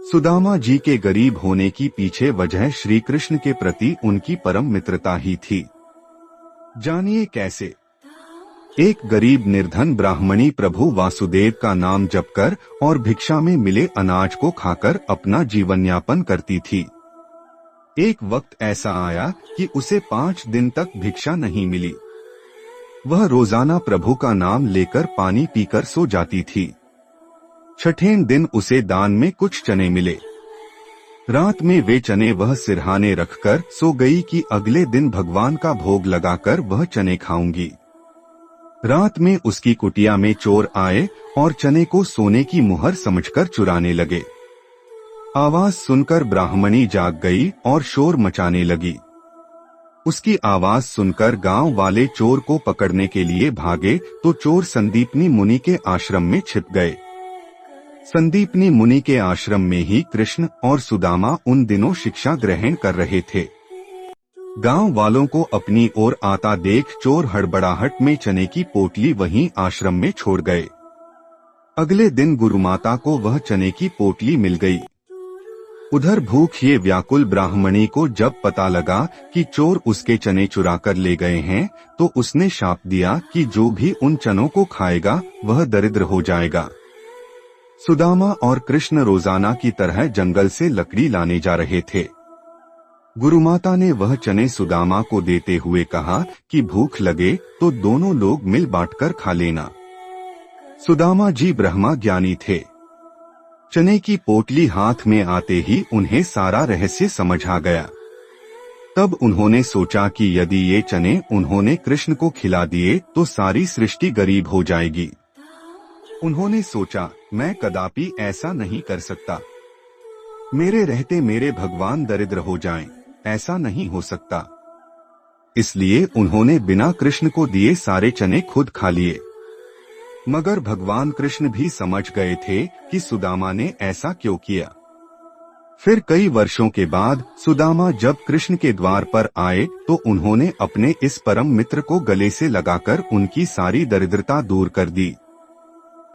सुदामा जी के गरीब होने की पीछे वजह श्री कृष्ण के प्रति उनकी परम मित्रता ही थी। जानिए कैसे। एक गरीब निर्धन ब्राह्मणी प्रभु वासुदेव का नाम जपकर और भिक्षा में मिले अनाज को खाकर अपना जीवन यापन करती थी। एक वक्त ऐसा आया कि उसे 5 दिन तक भिक्षा नहीं मिली। वह रोजाना प्रभु का नाम लेकर पानी पीकर सो जाती थी। छठें दिन उसे दान में कुछ चने मिले। रात में वे चने वह सिरहाने रखकर सो गई कि अगले दिन भगवान का भोग लगाकर वह चने खाऊंगी। रात में उसकी कुटिया में चोर आए और चने को सोने की मुहर समझकर चुराने लगे। आवाज सुनकर ब्राह्मणी जाग गई और शोर मचाने लगी। उसकी आवाज सुनकर गांव वाले चोर को पकड़ने के लिए भागे तो चोर संदीपनी मुनि के आश्रम में छिप गए। संदीपनी मुनि के आश्रम में ही कृष्ण और सुदामा उन दिनों शिक्षा ग्रहण कर रहे थे। गांव वालों को अपनी ओर आता देख चोर हड़बड़ाहट में चने की पोटली वहीं आश्रम में छोड़ गए। अगले दिन गुरुमाता को वह चने की पोटली मिल गई। उधर भूखे व्याकुल ब्राह्मणी को जब पता लगा कि चोर उसके चने चुरा कर ले गए हैं तो उसने शाप दिया कि जो भी उन चनों को खाएगा वह दरिद्र हो जाएगा। सुदामा और कृष्ण रोजाना की तरह जंगल से लकड़ी लाने जा रहे थे। गुरुमाता ने वह चने सुदामा को देते हुए कहा कि भूख लगे तो दोनों लोग मिल बांटकर खा लेना। सुदामा जी ब्रह्मा ज्ञानी थे। चने की पोटली हाथ में आते ही उन्हें सारा रहस्य समझ आ गया। तब उन्होंने सोचा कि यदि ये चने उन्होंने कृष्ण को खिला दिए तो सारी सृष्टि गरीब हो जाएगी। उन्होंने सोचा, मैं कदापि ऐसा नहीं कर सकता। मेरे रहते मेरे भगवान दरिद्र हो जाएं, ऐसा नहीं हो सकता। इसलिए उन्होंने बिना कृष्ण को दिए सारे चने खुद खा लिए। मगर भगवान कृष्ण भी समझ गए थे कि सुदामा ने ऐसा क्यों किया। फिर कई वर्षों के बाद सुदामा जब कृष्ण के द्वार पर आए तो उन्होंने अपने इस परम मित्र को गले से लगाकर उनकी सारी दरिद्रता दूर कर दी।